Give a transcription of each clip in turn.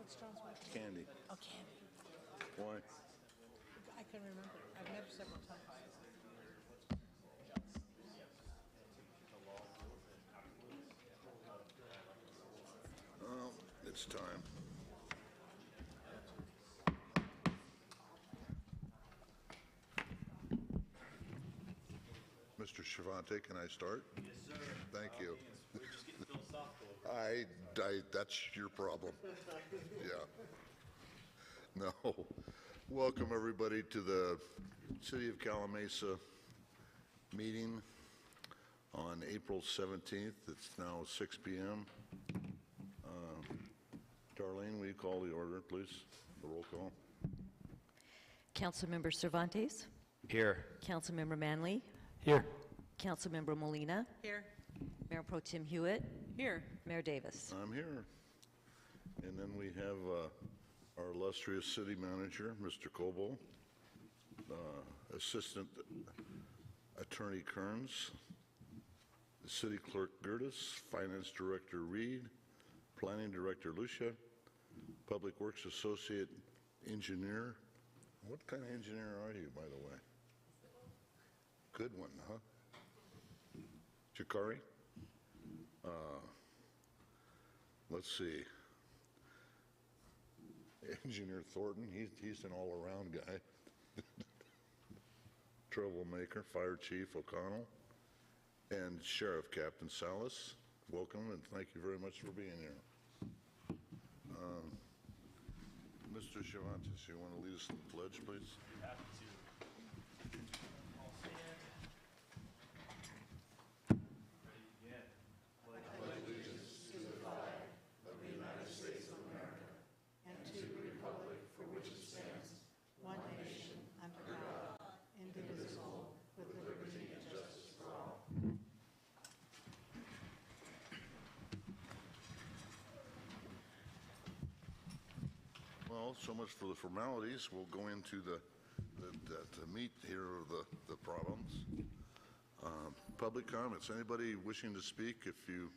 What's John's wife? Candy. Oh, Candy. Why? I can remember. I've met her several times. Well, it's time. Mr. Shavante, can I start? Yes, sir. Thank you. We're just getting philosophical. That's your problem. Yeah. No. Welcome, everybody, to the City of Calimesa meeting on April 17th. It's now 6 p.m. Darlene, will you call the order, please? The roll call. Councilmember Cervantes. Here. Councilmember Manley. Here. Councilmember Molina. Here. Mayor Pro Tem Hewitt. Here. Mayor Davis. I'm here. And then we have our illustrious city manager, Mr. Coble, Assistant Attorney Kearns, the City Clerk Gertis, Finance Director Reed, Planning Director Lucia, Public Works Associate Engineer. What kind of engineer are you, by the way? Good one, huh? Chikari? Let's see. Engineer Thornton, he's an all-around guy. Troublemaker, Fire Chief O'Connell, and Sheriff Captain Salas. Welcome and thank you very much for being here. Mr. Cervantes, you want to lead us in the pledge, please? Happy to. All stand. Ready to begin. And to the republic for which it stands, one nation, under God, indivisible, with liberty and justice for all. Well, so much for the formalities. We'll go into the meat here of the problems. Public comments. Anybody wishing to speak, if you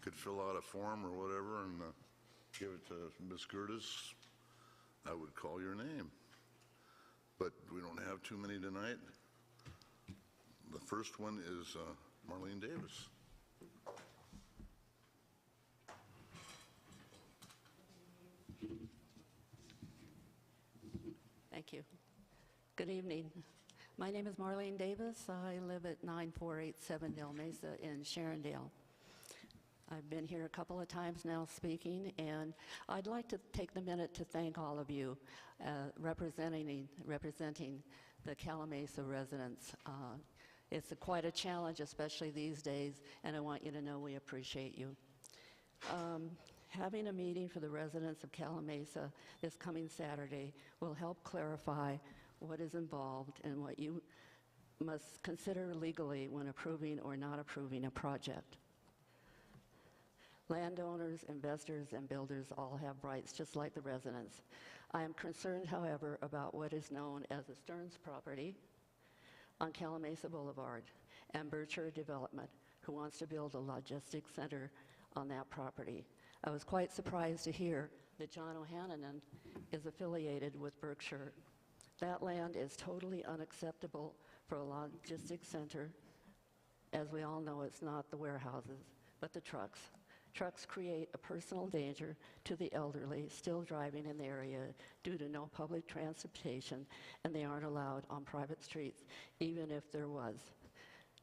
could fill out a form or whatever and give it to Ms. Gertis, I would call your name. But we don't have too many tonight. The first one is Marlene Davis. Thank you. Good evening. My name is Marlene Davis. I live at 9487 Del Mesa in Sharondale. I've been here a couple of times now speaking, and I'd like to take the minute to thank all of you representing the Calimesa residents. It's quite a challenge, especially these days, and I want you to know we appreciate you. Having a meeting for the residents of Calimesa this coming Saturday will help clarify what is involved and what you must consider legally when approving or not approving a project. Landowners, investors, and builders all have rights, just like the residents. I am concerned, however, about what is known as the Stearns property on Calimesa Boulevard and Berkshire Development, who wants to build a logistics center on that property. I was quite surprised to hear that John O'Hannon is affiliated with Berkshire. That land is totally unacceptable for a logistics center. As we all know, it's not the warehouses, but the trucks. Trucks create a personal danger to the elderly still driving in the area due to no public transportation, and they aren't allowed on private streets, even if there was.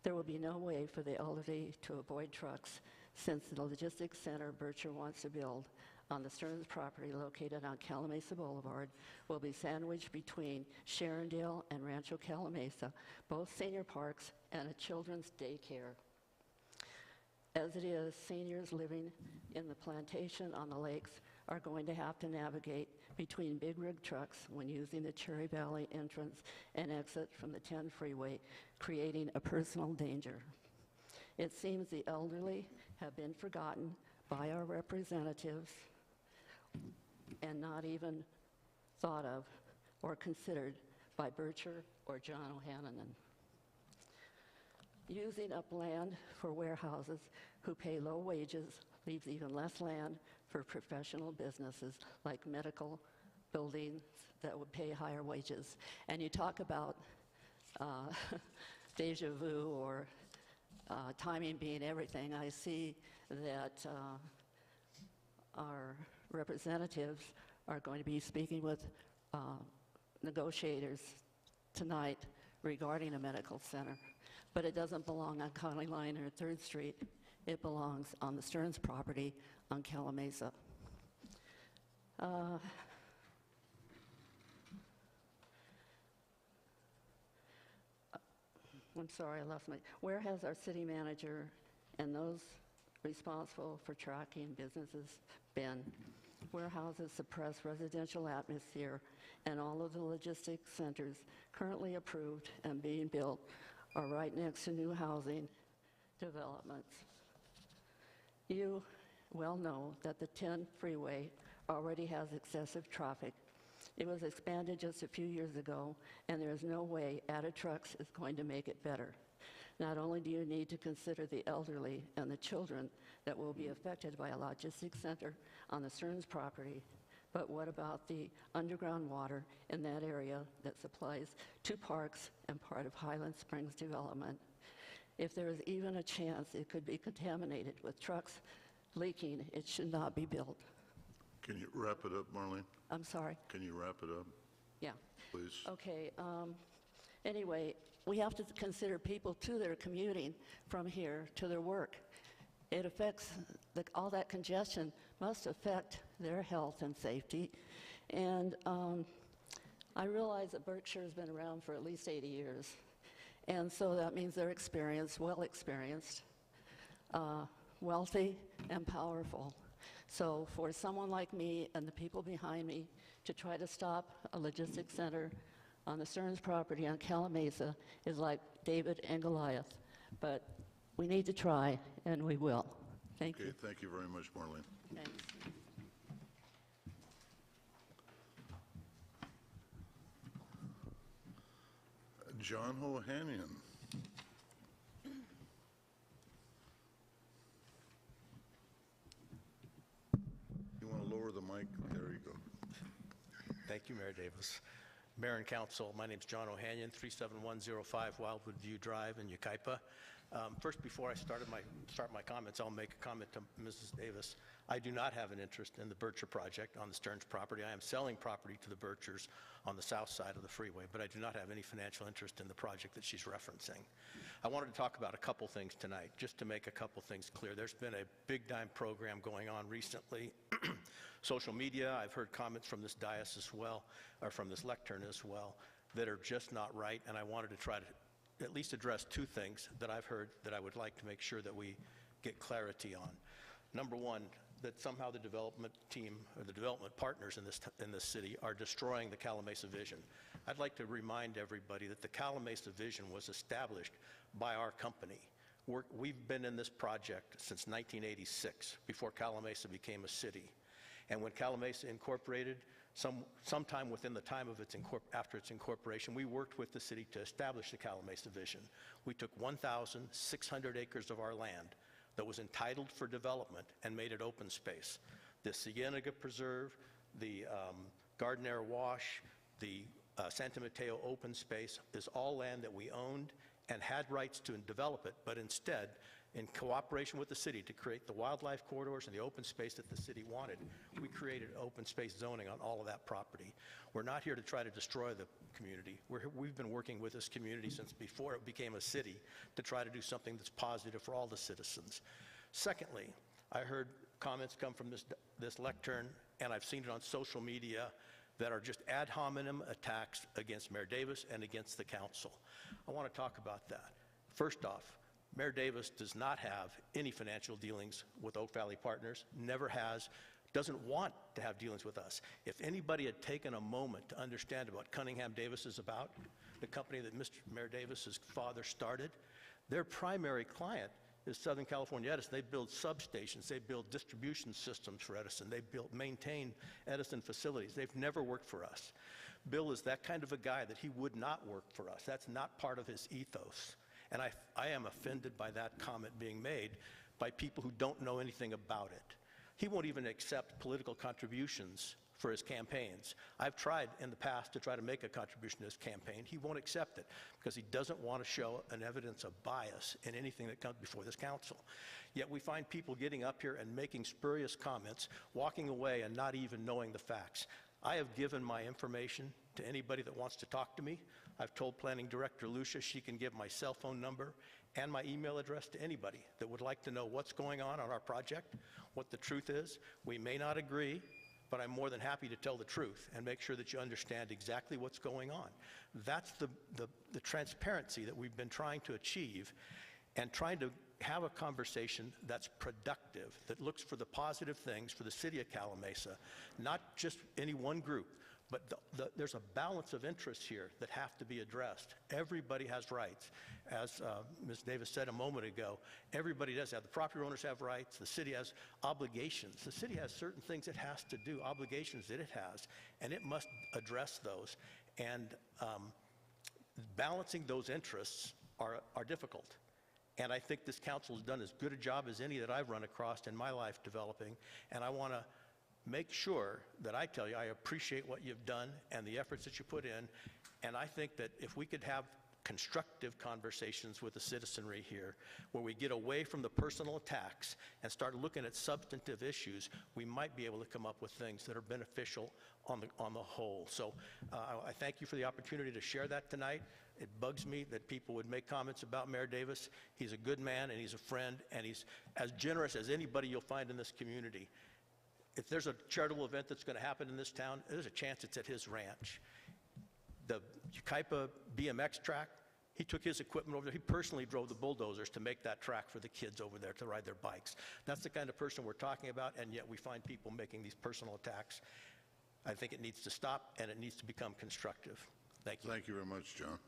There will be no way for the elderly to avoid trucks, since the logistics center Berkshire wants to build on the Stearns property located on Calimesa Boulevard will be sandwiched between Sharondale and Rancho Calimesa, both senior parks and a children's daycare. As it is, seniors living in the plantation on the lakes are going to have to navigate between big rig trucks when using the Cherry Valley entrance and exit from the 10 freeway, creating a personal danger. It seems the elderly have been forgotten by our representatives and not even thought of or considered by Berkshire or John O'Hannon. Using up land for warehouses who pay low wages leaves even less land for professional businesses like medical buildings that would pay higher wages. And you talk about deja vu or timing being everything. I see that our representatives are going to be speaking with negotiators tonight regarding a medical center, but it doesn't belong on Conley Line or 3rd Street. It belongs on the Stearns property on Calimesa. I'm sorry, I lost my... Where has our city manager and those responsible for tracking businesses been? Warehouses suppress residential atmosphere, and all of the logistics centers currently approved and being built are right next to new housing developments. You well know that the 10 freeway already has excessive traffic. It was expanded just a few years ago, and there is no way added trucks is going to make it better. Not only do you need to consider the elderly and the children that will be affected by a logistics center on the Stearns property, but what about the underground water in that area that supplies 2 parks and part of Highland Springs development? If there is even a chance it could be contaminated with trucks leaking, it should not be built. Can you wrap it up, Marlene? I'm sorry. Can you wrap it up, Yeah. please? Okay. Anyway, we have to consider people too that are commuting from here to their work. It affects, all that congestion must affect their health and safety. And I realize that Berkshire has been around for at least 80 years. And so that means they're experienced, well experienced, wealthy, and powerful. So for someone like me and the people behind me to try to stop a logistics center on the Stearns property on Calimesa is like David and Goliath. But we need to try, and we will. Thank Okay, you. thank you very much, Marlene. Thanks. John Ohanian. You want to lower the mic? There you go. Thank you, Mayor Davis. Mayor and Council, my name's John Ohanian, 37105 Wildwood View Drive in Yucaipa. First, before I start my comments, I'll make a comment to Mrs. Davis. I do not have an interest in the Berkshire project on the Stearns property. I am selling property to the Berkshires on the south side of the freeway, but I do not have any financial interest in the project that she's referencing. I wanted to talk about a couple things tonight, just to make a couple things clear. There's been a big-time program going on recently. Social media, I've heard comments from this dais as well, or from this lectern as well, that are just not right, and I wanted to try to at least address 2 things that I've heard that I would like to make sure that we get clarity on. Number one, that somehow the development team or the development partners in this city are destroying the Calimesa vision. I'd like to remind everybody that the Calimesa vision was established by our company. We've been in this project since 1986, before Calimesa became a city. And when Calimesa incorporated, sometime within the time of after its incorporation, we worked with the city to establish the Calimesa vision. We took 1,600 acres of our land that was entitled for development and made it open space. The Cienega Preserve, the Gardner Wash, the Santa Mateo open space is all land that we owned and had rights to develop it, but instead, in cooperation with the city to create the wildlife corridors and the open space that the city wanted, we created open space zoning on all of that property. We're not here to try to destroy the community. We've been working with this community since before it became a city to try to do something that's positive for all the citizens. Secondly, I heard comments come from this lectern, and I've seen it on social media, that are just ad hominem attacks against Mayor Davis and against the council. I want to talk about that. First off, Mayor Davis does not have any financial dealings with Oak Valley Partners, never has, doesn't want to have dealings with us. If anybody had taken a moment to understand what Cunningham Davis is about, the company that Mr. Mayor Davis's father started, their primary client is Southern California Edison. They build substations, they build distribution systems for Edison, they maintain Edison facilities. They've never worked for us. Bill is that kind of a guy that he would not work for us. That's not part of his ethos. And I am offended by that comment being made by people who don't know anything about it. He won't even accept political contributions for his campaigns. I've tried in the past to try to make a contribution to his campaign. He won't accept it because he doesn't want to show an evidence of bias in anything that comes before this council. Yet we find people getting up here and making spurious comments, walking away and not even knowing the facts. I have given my information to anybody that wants to talk to me. I've told Planning Director Lucia she can give my cell phone number and my email address to anybody that would like to know what's going on our project, what the truth is. We may not agree, but I'm more than happy to tell the truth and make sure that you understand exactly what's going on. That's the transparency that we've been trying to achieve, and trying to have a conversation that's productive, that looks for the positive things for the city of Calimesa, not just any one group, but there's a balance of interests here that have to be addressed. Everybody has rights. As Ms. Davis said a moment ago, everybody does have. The property owners have rights. The city has obligations. The city has certain things it has to do, obligations that it has, and it must address those. And balancing those interests are difficult. And I think this council has done as good a job as any that I've run across in my life developing, and I want to make sure that I tell you I appreciate what you've done and the efforts that you put in, and I think that if we could have constructive conversations with the citizenry here, where we get away from the personal attacks and start looking at substantive issues, we might be able to come up with things that are beneficial on the whole. So I thank you for the opportunity to share that tonight. It bugs me that people would make comments about Mayor Davis. He's a good man, and he's a friend, and he's as generous as anybody you'll find in this community. If there's a charitable event that's going to happen in this town, there's a chance it's at his ranch. The Yucaipa BMX track, he took his equipment over there. He personally drove the bulldozers to make that track for the kids over there to ride their bikes. That's the kind of person we're talking about, and yet we find people making these personal attacks. I think it needs to stop, and it needs to become constructive. Thank you. Thank you very much, John.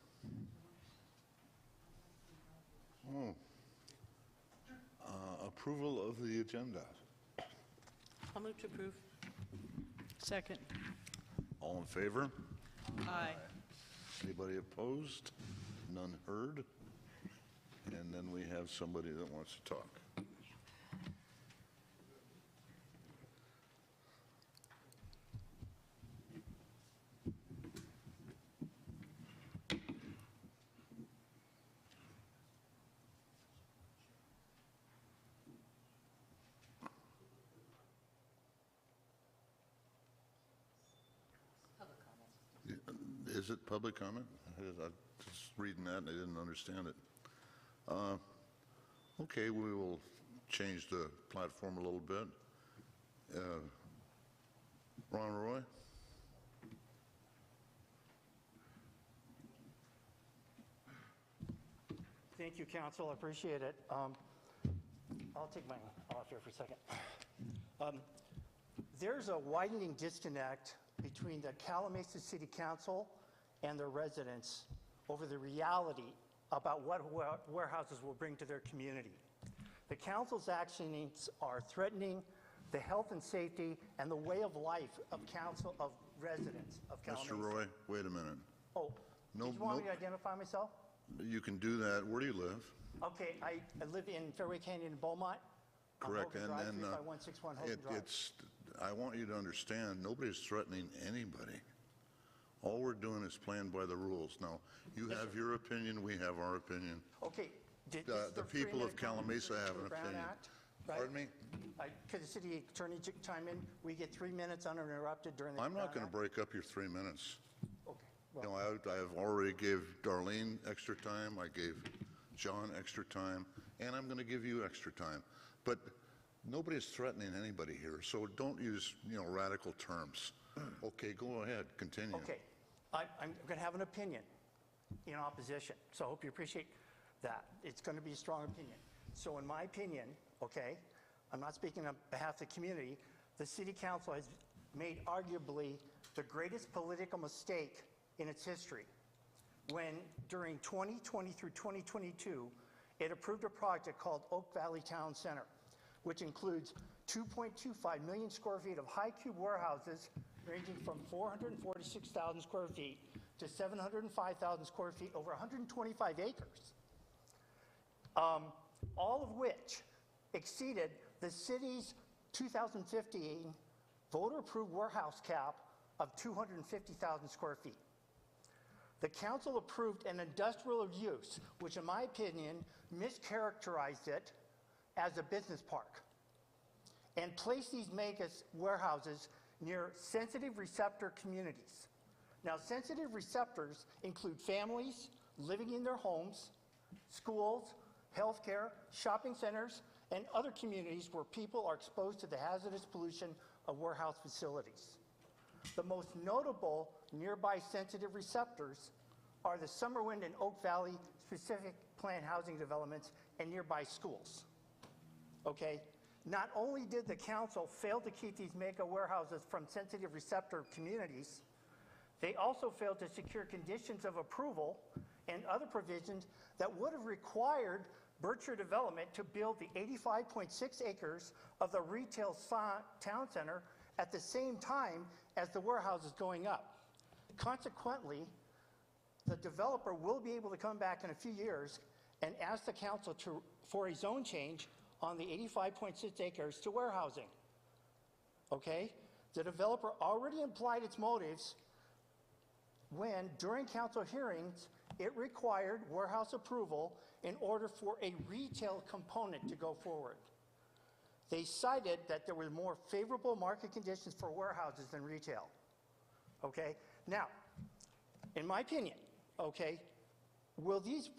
Approval of the agenda. I'll move to approve. Second. All in favor? Aye. Anybody opposed? None heard? And then we have somebody that wants to talk. Is it public comment? I was just reading that and I didn't understand it. Okay, we will change the platform a little bit. Ron Roy? Thank you, Council. I appreciate it. I'll take mine off here for a second. There's a widening disconnect between the Calimesa City Council and their residents over the reality about what warehouses will bring to their community. The council's actions are threatening the health and safety and the way of life of residents of Calimesa. Mr. Roy, wait a minute. Oh, No, did you want me no. to identify myself? You can do that. Where do you live? Okay, I live in Fairway Canyon in Beaumont. Correct, On Hogan Drive, and 35161 Hogan Drive. I want you to understand, nobody's threatening anybody. All we're doing is playing by the rules. Now, you have your opinion, we have our opinion. Okay. The people of Calimesa have an opinion. Pardon me? Could the city attorney chime in? We get 3 minutes uninterrupted during the I'm not going Brown to break up your 3 minutes. Act? Okay. You Well, know, I have already gave Darlene extra time, I gave John extra time, and I'm going to give you extra time. But nobody's threatening anybody here, so don't use, radical terms. Okay, go ahead, continue. okay. I'm going to have an opinion in opposition, so I hope you appreciate that. It's going to be a strong opinion. So in my opinion, okay, I'm not speaking on behalf of the community, the city council has made arguably the greatest political mistake in its history when during 2020 through 2022, it approved a project called Oak Valley Town Center, which includes 2.25 million square feet of high-cube warehouses ranging from 446,000 square feet to 705,000 square feet over 125 acres, all of which exceeded the city's 2015 voter-approved warehouse cap of 250,000 square feet. The council approved an industrial use, which in my opinion mischaracterized it as a business park, and placed these mega warehouses near sensitive receptor communities. Now, sensitive receptors include families living in their homes, schools, healthcare, shopping centers, and other communities where people are exposed to the hazardous pollution of warehouse facilities. The most notable nearby sensitive receptors are the Summerwind and Oak Valley specific planned housing developments and nearby schools. Okay? Not only did the council fail to keep these mega warehouses from sensitive receptor communities, they also failed to secure conditions of approval and other provisions that would have required Berkshire Development to build the 85.6 acres of the retail town center at the same time as the warehouse is going up. Consequently, the developer will be able to come back in a few years and ask the council for a zone change on the 85.6 acres to warehousing. Okay? The developer already implied its motives when, during council hearings, it required warehouse approval in order for a retail component to go forward. They cited that there were more favorable market conditions for warehouses than retail. Okay? Now, in my opinion, okay, will these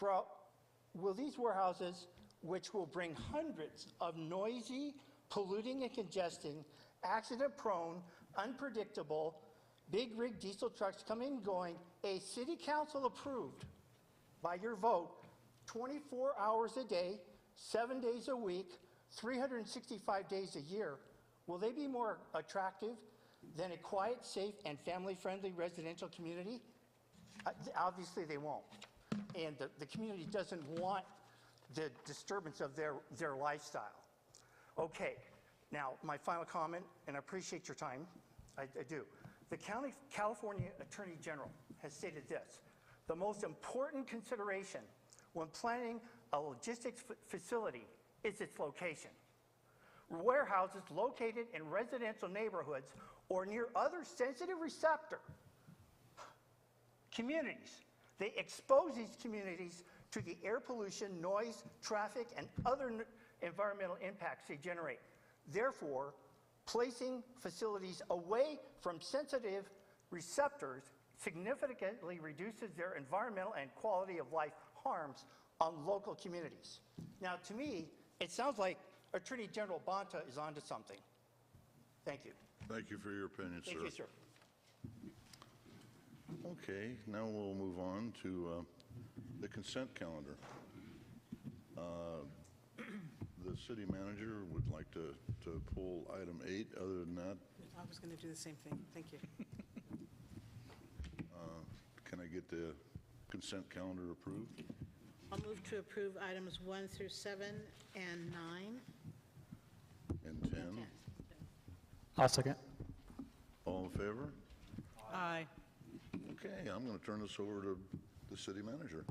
warehouses, which will bring hundreds of noisy, polluting and congesting, accident-prone, unpredictable, big rig diesel trucks coming and going, a city council approved by your vote 24 hours a day, 7 days a week, 365 days a year, will they be more attractive than a quiet, safe, and family-friendly residential community? Obviously they won't. And the community doesn't want the disturbance of their lifestyle. Okay, now my final comment, and I appreciate your time, I do. The California Attorney General has stated this: the most important consideration when planning a logistics facility is its location. Warehouses located in residential neighborhoods or near other sensitive receptor communities, they expose these communities to the air pollution, noise, traffic, and other environmental impacts they generate. Therefore, placing facilities away from sensitive receptors significantly reduces their environmental and quality of life harms on local communities. Now, to me, it sounds like Attorney General Bonta is onto something. Thank you. Thank you for your opinion, sir. Thank you, sir. Okay, now we'll move on to the consent calendar. The city manager would like to pull item 8. Other than that, I was going to do the same thing. Thank you. can I get the consent calendar approved? I'll move to approve items 1 through 7 and 9. And 10? I'll second. All in favor? Aye. Okay, I'm going to turn this over to the city manager.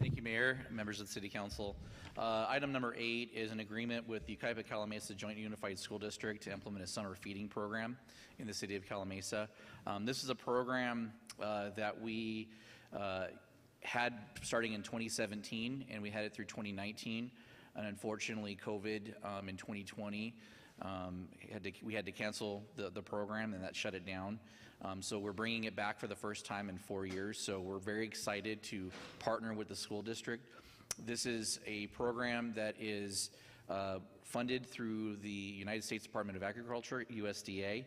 Thank you, Mayor, members of the City Council. Item number 8 is an agreement with the Yucaipa Calimesa Joint Unified School District to implement a summer feeding program in the city of Calimesa. This is a program that we had starting in 2017, and we had it through 2019. And unfortunately, COVID in 2020, we had to cancel the program, and that shut it down. So we're bringing it back for the first time in 4 years. So we're very excited to partner with the school district. This is a program that is funded through the United States Department of Agriculture, USDA.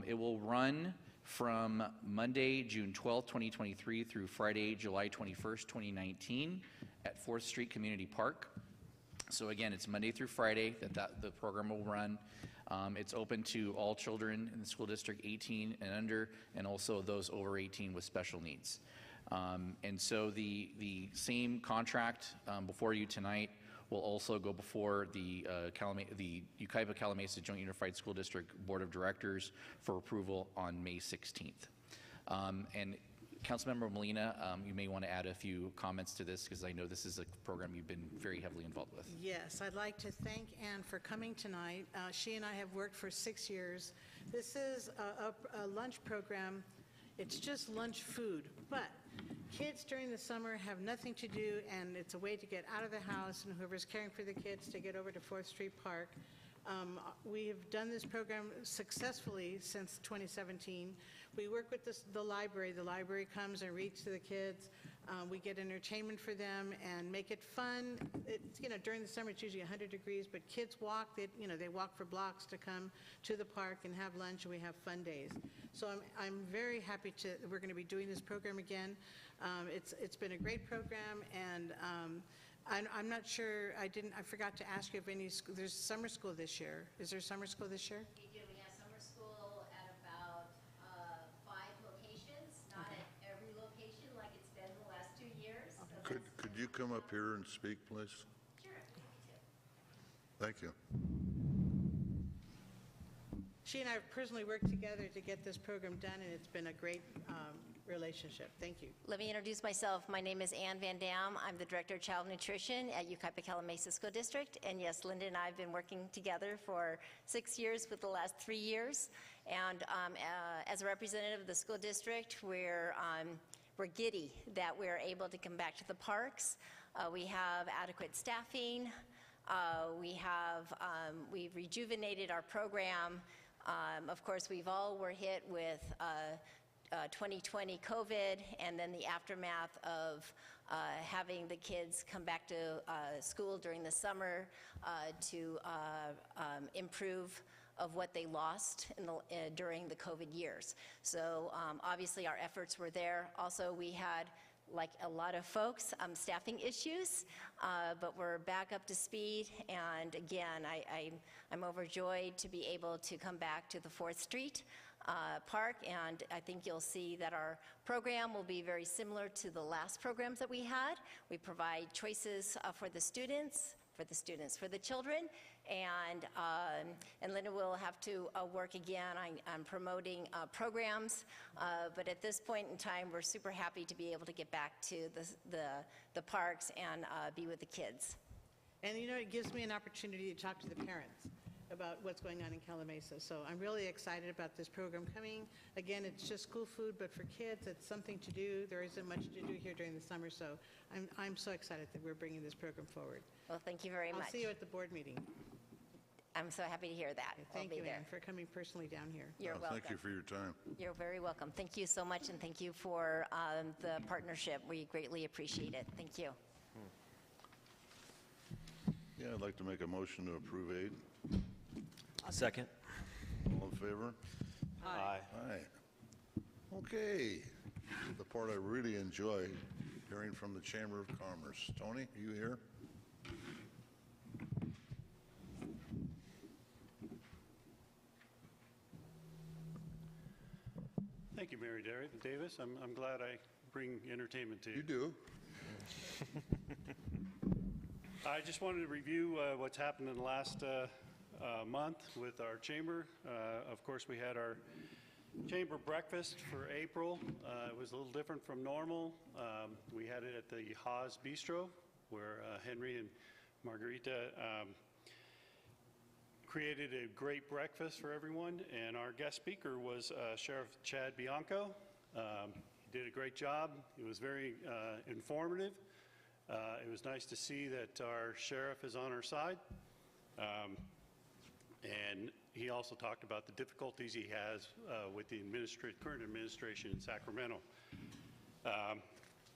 It will run from Monday, June 12, 2023 through Friday, July 21st, 2019 at 4th Street Community Park. So again, it's Monday through Friday that the program will run. It's open to all children in the school district 18 and under, and also those over 18 with special needs. And so the same contract before you tonight will also go before the Yucaipa Calimesa Joint Unified School District Board of Directors for approval on May 16th. And Councilmember Molina, you may want to add a few comments to this because I know this is a program you've been very heavily involved with. Yes, I'd like to thank Ann for coming tonight. She and I have worked for 6 years. This is a lunch program. It's just lunch food, but kids during the summer have nothing to do, and it's a way to get out of the house, and whoever's caring for the kids to get over to 4th Street Park. We have done this program successfully since 2017. We work with the library. The library comes and reads to the kids. We get entertainment for them and make it fun. It's, during the summer it's usually 100 degrees, but kids walk. They walk for blocks to come to the park and have lunch, and we have fun days. So I'm very happy we're going to be doing this program again. It's been a great program, and I'm not sure, I forgot to ask you if there's summer school this year. Is there summer school this year? We do. We have summer school at about 5 locations, not at every location like it's been the last 2 years. So Could you come up here and speak, please? Sure, happy to. Thank you. She and I have personally worked together to get this program done, and it's been a great relationship. Thank you. Let me introduce myself. My name is Ann Van Dam. I'm the Director of Child Nutrition at Yucaipa Calimesa School District. And yes, Linda and I have been working together for 6 years with the last 3 years. And as a representative of the school district, we're giddy that we're able to come back to the parks. We have adequate staffing. We've rejuvenated our program. Of course, we've all were hit with 2020 COVID, and then the aftermath of having the kids come back to school during the summer to improve of what they lost during the COVID years. So obviously our efforts were there. Also, we had, like a lot of folks, staffing issues, but we're back up to speed. And again, I'm overjoyed to be able to come back to the 4th Street Park, and I think you'll see that our program will be very similar to the last programs that we had. We provide choices for the students, for the children, and Linda will have to work again on promoting programs, but at this point in time, we're super happy to be able to get back to the parks and be with the kids. And it gives me an opportunity to talk to the parents about what's going on in Calimesa. So I'm really excited about this program coming. Again, it's just school food, but for kids, it's something to do. There isn't much to do here during the summer, so I'm so excited that we're bringing this program forward. Well, thank you very much. I'll see you at the board meeting. I'm so happy to hear that. Thank I'll you, be there. Ann, for coming personally down here. You're welcome. Thank you for your time. You're very welcome. Thank you so much, and thank you for the partnership. We greatly appreciate it. Thank you. Yeah, I'd like to make a motion to approve aid. Second. All in favor? Aye. Aye. Okay. The part I really enjoy, hearing from the Chamber of Commerce. Tony, are you here? Thank you, Mary Davis. I'm glad I bring entertainment to you. You do. I just wanted to review what's happened in the last month with our chamber. Of course, we had our chamber breakfast for April. It was a little different from normal. We had it at the Haas Bistro, where Henry and Margarita created a great breakfast for everyone, and our guest speaker was Sheriff Chad Bianco. He did a great job. It was very informative. It was nice to see that our sheriff is on our side. And he also talked about the difficulties he has with the current administration in Sacramento.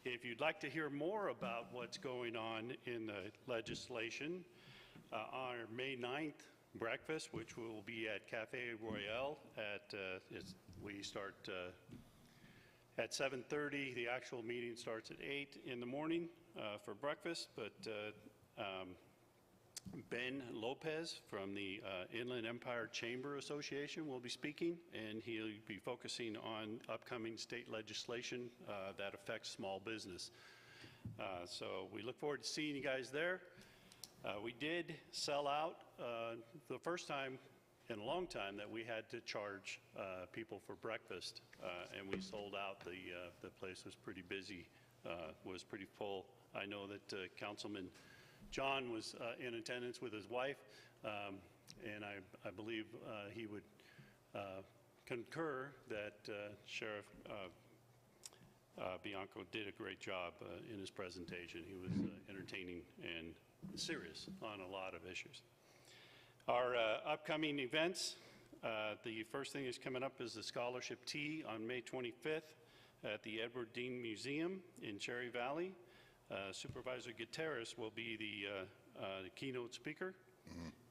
If you'd like to hear more about what's going on in the legislation, on our May 9th breakfast, which will be at Cafe Royale we start at 7:30. The actual meeting starts at 8 in the morning for breakfast, but Ben Lopez from the Inland Empire Chamber Association will be speaking, and he'll be focusing on upcoming state legislation that affects small business. So we look forward to seeing you guys there. We did sell out the first time in a long time that we had to charge people for breakfast, and we sold out. The place was pretty busy, was pretty full. I know that Councilman John was in attendance with his wife, and I believe he would concur that Sheriff Bianco did a great job in his presentation. He was entertaining and serious on a lot of issues. Our upcoming events, the first thing is coming up is the Scholarship Tea on May 25th at the Edward Dean Museum in Cherry Valley. Supervisor Gutierrez will be the keynote speaker,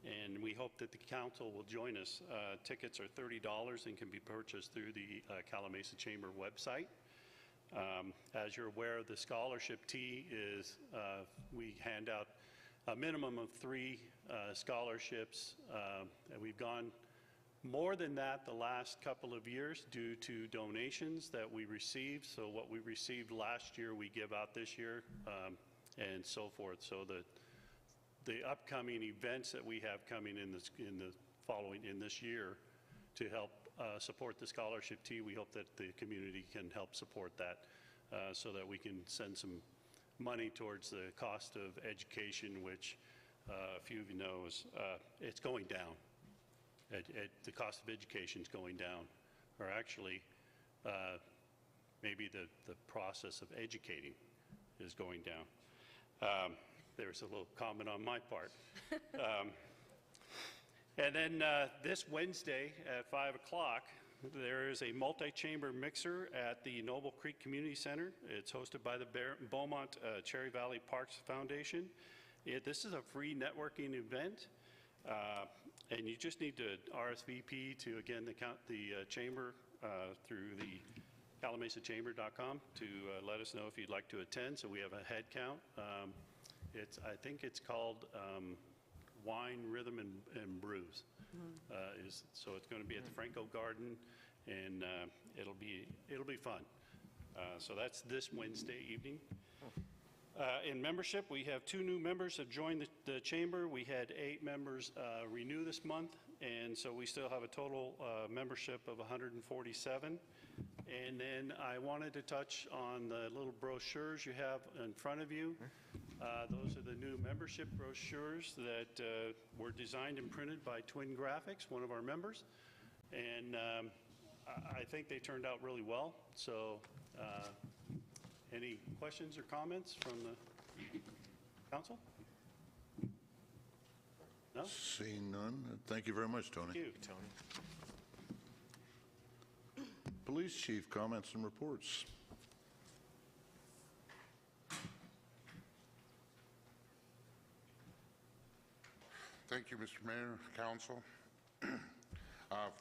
and we hope that the council will join us. Tickets are $30 and can be purchased through the Calimesa Chamber website. As you're aware, the Scholarship Tea is, we hand out a minimum of 3 scholarships, and we've gone more than that the last couple of years due to donations that we received. So what we received last year, we give out this year, and so forth. So the upcoming events that we have coming in this year to help support the Scholarship Tea, we hope that the community can help support that, so that we can send some money towards the cost of education, which a few of you know is it's going down. The cost of education is going down, or actually maybe the process of educating is going down. There's a little comment on my part. And then this Wednesday at 5 o'clock, there is a multi-chamber mixer at the Noble Creek Community Center. It's hosted by the Beaumont Cherry Valley Parks Foundation. This is a free networking event, and you just need to RSVP to, again, the chamber through the calimesachamber.com to let us know if you'd like to attend. So we have a head count. I think it's called Wine, Rhythm, and Brews. So it's going to be at the Franco Garden, and it'll be fun. So that's this Wednesday evening. In membership, we have 2 new members have joined the chamber. We had 8 members renew this month, and so we still have a total membership of 147. And then I wanted to touch on the little brochures you have in front of you. Those are the new membership brochures that were designed and printed by Twin Graphics, one of our members. And I think they turned out really well. So any questions or comments from the council? No? Seeing none, thank you very much, Tony. Thank you. Tony. Police Chief, comments and reports. Thank you, Mr. Mayor, Council.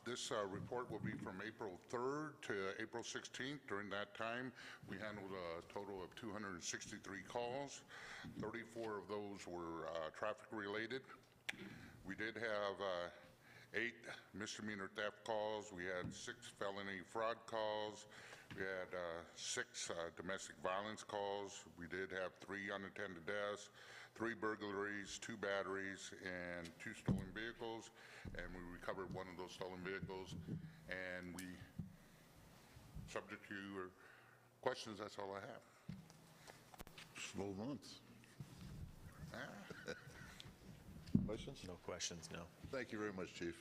This report will be from April 3rd to April 16th. During that time, we handled a total of 263 calls. 34 of those were traffic-related. We did have 8 misdemeanor theft calls. We had 6 felony fraud calls. We had 6 domestic violence calls. We did have 3 unattended deaths, 3 burglaries, 2 batteries, and 2 stolen vehicles. And we recovered 1 of those stolen vehicles. And we, subject to your questions, that's all I have. Slow month. Questions? No questions, no. Thank you very much, Chief.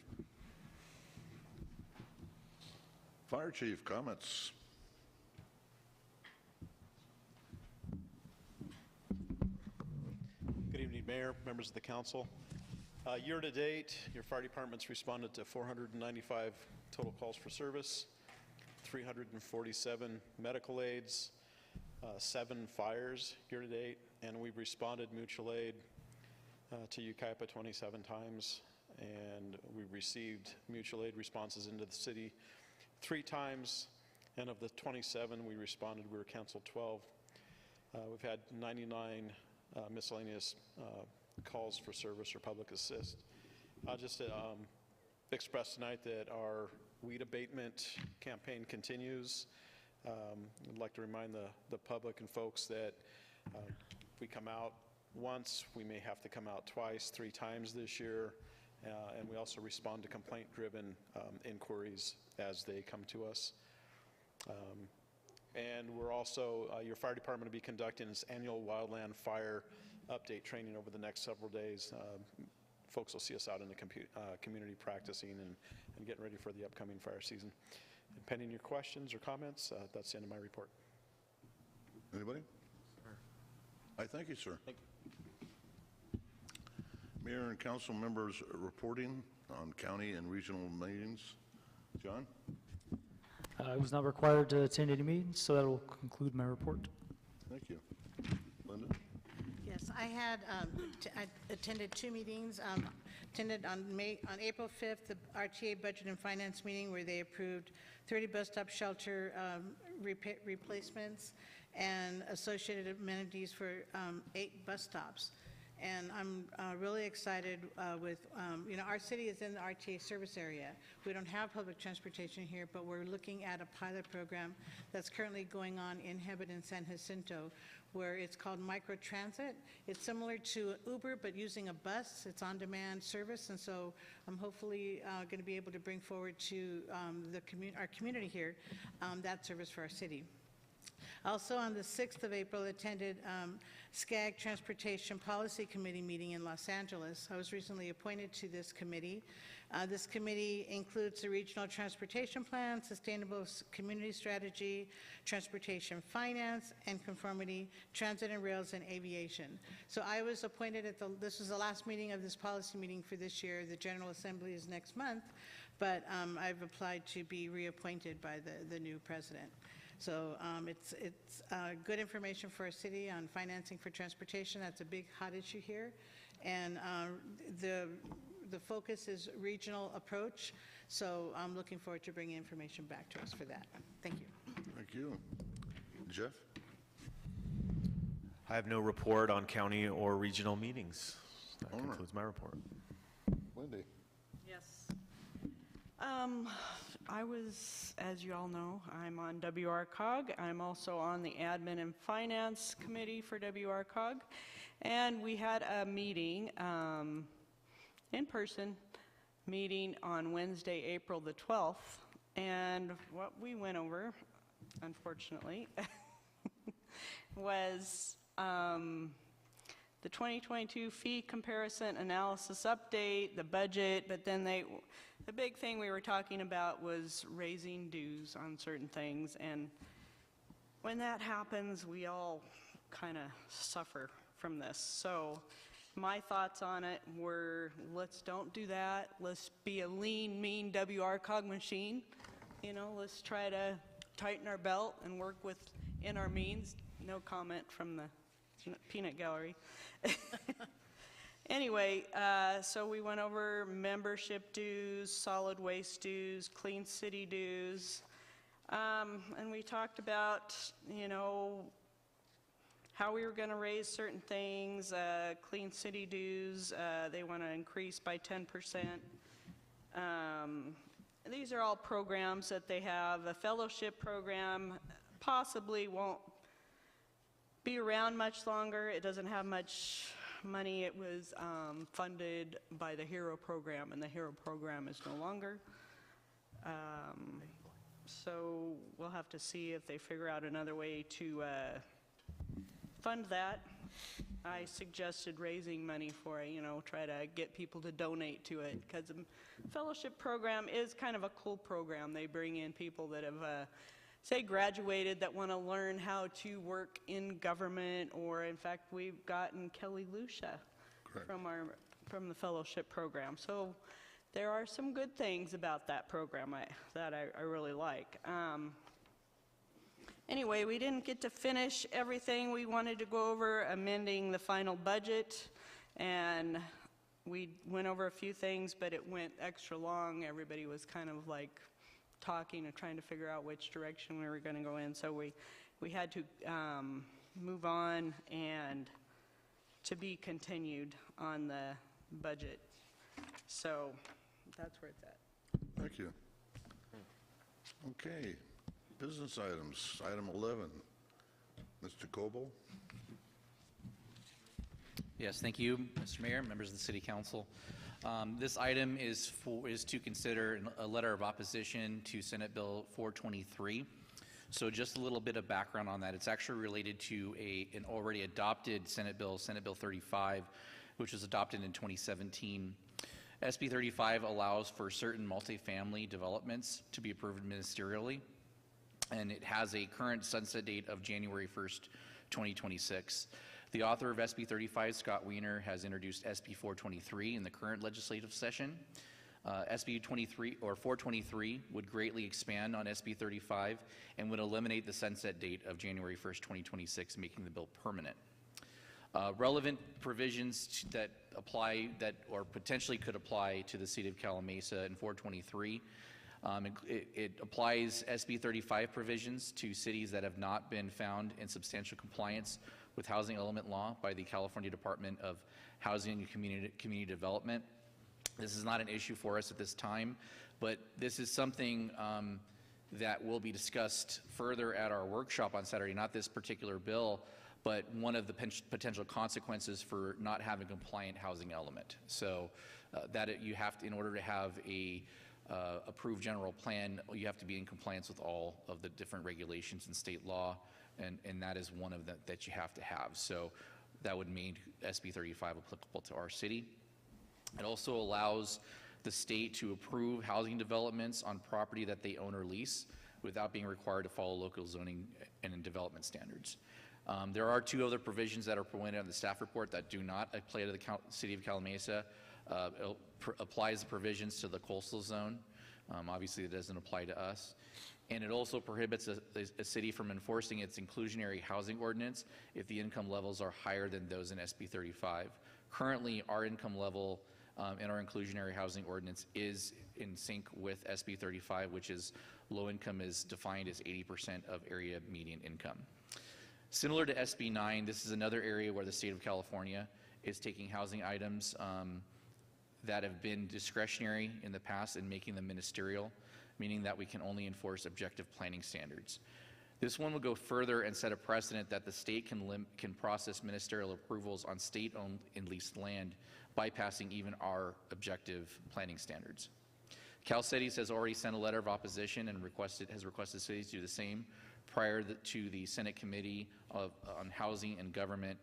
Fire Chief, comments. Good evening, Mayor, members of the council. Year to date, your fire department's responded to 495 total calls for service, 347 medical aids, 7 fires year to date, and we've responded mutual aid to Yucaipa 27 times, and we've received mutual aid responses into the city 3 times, and of the 27 we responded, we were canceled 12. We've had 99 miscellaneous calls for service or public assist. I'll just express tonight that our weed abatement campaign continues. I'd like to remind the public and folks that we come out once, we may have to come out twice, 3 times this year. and we also respond to complaint-driven inquiries as they come to us. And we're also, your fire department will be conducting its annual wildland fire update training over the next several days. Folks will see us out in the community practicing and getting ready for the upcoming fire season. And pending your questions or comments, that's the end of my report. Anybody? I thank you, sir. Thank you. Mayor and council members reporting on county and regional meetings. John? I was not required to attend any meetings, so that will conclude my report. Thank you. Linda? Yes, I had I attended 2 meetings. Attended on April 5th, the RTA Budget and Finance meeting where they approved 30 bus stop shelter replacements and associated amenities for 8 bus stops. And I'm really excited with, our city is in the RTA service area. We don't have public transportation here, but we're looking at a pilot program that's currently going on in Hebron and San Jacinto, where it's called microtransit. It's similar to Uber, but using a bus. It's on-demand service, and so I'm hopefully going to be able to bring forward to our community here that service for our city. Also on the 6th of April, attended SCAG Transportation Policy Committee meeting in Los Angeles. I was recently appointed to this committee. This committee includes the Regional Transportation Plan, Sustainable Community Strategy, Transportation Finance and Conformity, Transit and Rails, and Aviation. So I was appointed this was the last meeting of this policy meeting for this year. The General Assembly is next month, but I've applied to be reappointed by the new president. So it's good information for our city on financing for transportation. That's a big hot issue here. And the focus is regional approach. So I'm looking forward to bringing information back to us for that. Thank you. Thank you. Jeff? I have no report on county or regional meetings. That concludes my report. Wendy? Yes. I was, as you all know, I'm on WRCOG. I'm also on the Admin and Finance Committee for WRCOG. And we had a meeting, in-person meeting on Wednesday, April the 12th. And what we went over, unfortunately, was the 2022 fee comparison analysis update, the budget, but then the big thing we were talking about was raising dues on certain things, and when that happens, we all kind of suffer from this. So my thoughts on it were, let's don't do that. Let's be a lean, mean WRCOG machine. Let's try to tighten our belt and work within our means. No comment from the peanut gallery. Anyway, so we went over membership dues, solid waste dues, clean city dues, and we talked about, how we were going to raise certain things. Clean city dues, they want to increase by 10%. These are all programs that they have. A fellowship program possibly won't be around much longer. It doesn't have much money. It was funded by the HERO program, and the HERO program is no longer. So we'll have to see if they figure out another way to fund that. I suggested raising money for it, try to get people to donate to it, because the fellowship program is kind of a cool program. They bring in people that have say graduated that want to learn how to work in government, or in fact we've gotten Kelly Lucia from the fellowship program. So there are some good things about that program that I really like. Anyway, we didn't get to finish everything. We wanted to go over amending the final budget, and we went over a few things, but it went extra long. Everybody was kind of like talking and trying to figure out which direction we were going to go in. So we had to move on and to be continued on the budget. So that's where it's at. Thank you. Okay, business items. Item 11. Mr. Coble. Yes, thank you, Mr. Mayor, members of the City Council. This item is to consider a letter of opposition to Senate Bill 423. So just a little bit of background on that. It's actually related to an already adopted Senate Bill 35, which was adopted in 2017. SB 35 allows for certain multifamily developments to be approved ministerially, and it has a current sunset date of January 1st, 2026. The author of SB 35, Scott Wiener, has introduced SB 423 in the current legislative session. SB 423 would greatly expand on SB 35 and would eliminate the sunset date of January 1st, 2026, making the bill permanent. Relevant provisions that apply or potentially could apply to the city of Calimesa in 423. It applies SB 35 provisions to cities that have not been found in substantial compliance with housing element law by the California Department of Housing and Community Development. This is not an issue for us at this time, but this is something that will be discussed further at our workshop on Saturday, not this particular bill, but one of the potential consequences for not having a compliant housing element. So you have to, in order to have a approved general plan, you have to be in compliance with all of the different regulations in state law, and that is one of them that you have to have. So that would make SB 35 applicable to our city. It also allows the state to approve housing developments on property that they own or lease without being required to follow local zoning and development standards. There are two other provisions that are pointed on the staff report that do not apply to the city of Calimesa. It applies the provisions to the coastal zone. Obviously, it doesn't apply to us. And it also prohibits a city from enforcing its inclusionary housing ordinance if the income levels are higher than those in SB 35. Currently, our income level in our inclusionary housing ordinance is in sync with SB 35, which is low income is defined as 80% of area median income. Similar to SB 9, this is another area where the state of California is taking housing items that have been discretionary in the past and making them ministerial, meaning that we can only enforce objective planning standards. This one will go further and set a precedent that the state can process ministerial approvals on state-owned and leased land, bypassing even our objective planning standards. Cal Cities has already sent a letter of opposition and has requested cities do the same prior to the Senate Committee on Housing and Government,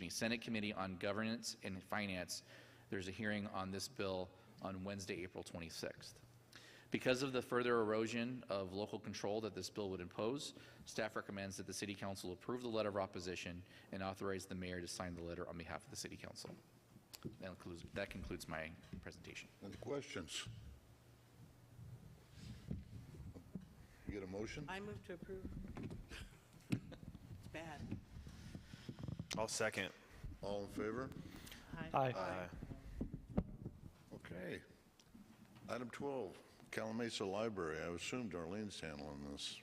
Senate Committee on Governance and Finance. There's a hearing on this bill on Wednesday, April 26th. Because of the further erosion of local control that this bill would impose, staff recommends that the City Council approve the letter of opposition and authorize the mayor to sign the letter on behalf of the City Council. That concludes my presentation. Any questions? You get a motion? I move to approve. It's bad. I'll second. All in favor? Aye. Okay. Item 12, Calimesa Library. I assume Darlene's handling this.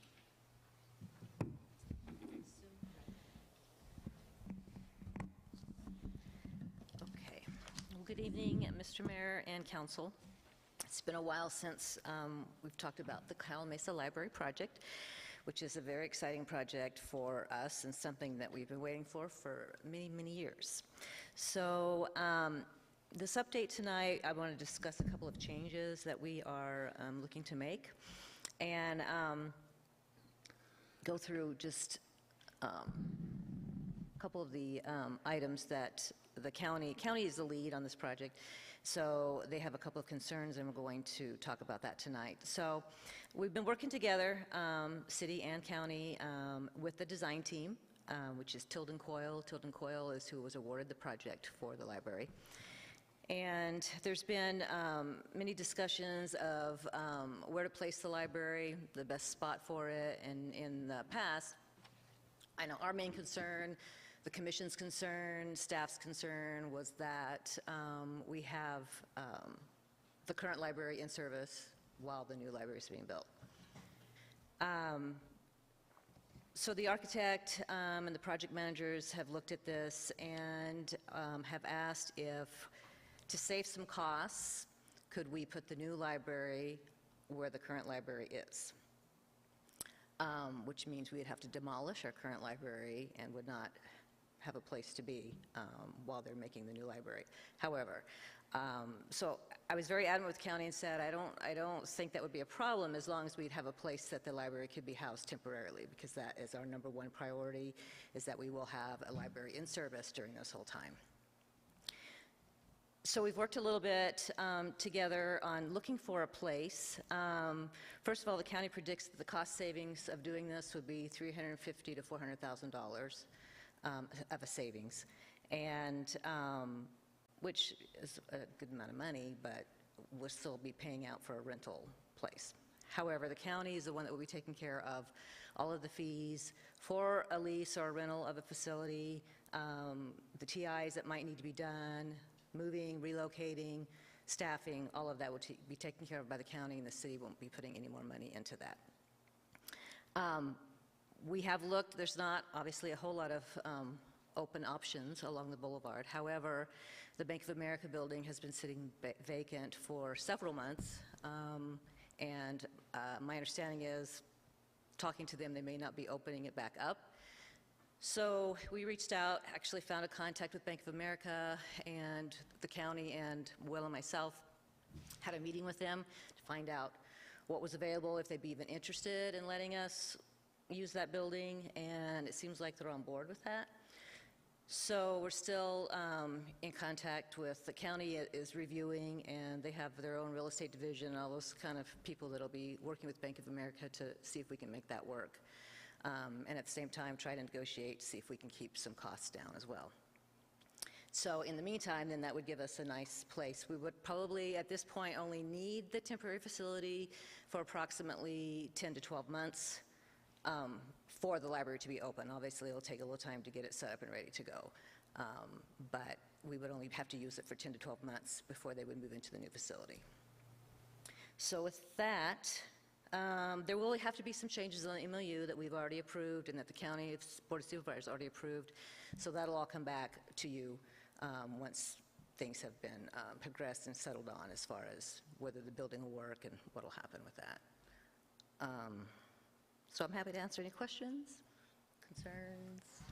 Okay. Well, good evening, Mr. Mayor and Council. It's been a while since we've talked about the Calimesa Library project, which is a very exciting project for us and something that we've been waiting for many, many years. So this update tonight, I want to discuss a couple of changes that we are looking to make and go through just a couple of the items that the county is the lead on this project. So they have a couple of concerns, and we're going to talk about that tonight. So we've been working together, city and county, with the design team, which is Tilden Coyle. Tilden Coyle is who was awarded the project for the library. And there's been many discussions of where to place the library, the best spot for it. And in the past, I know our main concern, the commission's concern, staff's concern was that we have the current library in service while the new library is being built. So the architect and the project managers have looked at this and have asked if, to save some costs, could we put the new library where the current library is? Which means we'd have to demolish our current library and would not have a place to be while they're making the new library. However, so I was very adamant with the county and said, I don't think that would be a problem as long as we'd have a place that the library could be housed temporarily, because that is our number one priority, is that we will have a library in service during this whole time. So we've worked a little bit together on looking for a place. First of all, the county predicts that the cost savings of doing this would be $350,000 to $400,000 of a savings, and which is a good amount of money, but we'll still be paying out for a rental place. However, the county is the one that will be taking care of all of the fees for a lease or a rental of a facility, the TIs that might need to be done, moving, relocating, staffing, all of that will be taken care of by the county, and the city won't be putting any more money into that. We have looked, there's not obviously a whole lot of open options along the boulevard. However, the Bank of America building has been sitting vacant for several months, and my understanding is, talking to them, they may not be opening it back up. So we reached out, actually found a contact with Bank of America, and the county and Will and myself had a meeting with them to find out what was available, if they'd be even interested in letting us use that building, and it seems like they're on board with that. So we're still in contact with the county is reviewing, and they have their own real estate division, all those kind of people that'll be working with Bank of America to see if we can make that work. And at the same time, try to negotiate to see if we can keep some costs down as well. So in the meantime, then that would give us a nice place. We would probably, at this point, only need the temporary facility for approximately 10 to 12 months for the library to be open. Obviously, it'll take a little time to get it set up and ready to go. But we would only have to use it for 10 to 12 months before they would move into the new facility. So with that, there will have to be some changes on the MOU that we've already approved and that the county board of supervisors already approved. So that'll all come back to you once things have been progressed and settled on as far as whether the building will work and what will happen with that. So I'm happy to answer any questions, concerns.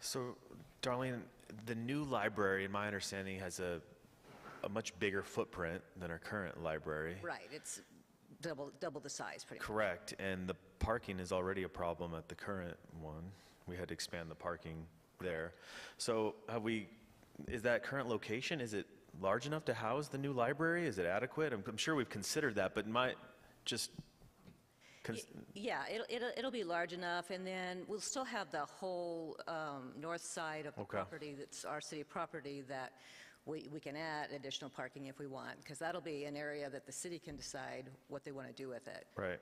So, Darlene, the new library, in my understanding, has a much bigger footprint than our current library. Right, it's double the size, pretty much. Correct, and the parking is already a problem at the current one. We had to expand the parking there. So is that current location, is it large enough to house the new library? Is it adequate? I'm sure we've considered that, but yeah, it'll be large enough, and then we'll still have the whole north side of the property that's our city property that we can add additional parking if we want, because that'll be an area that the city can decide what they want to do with it. Right.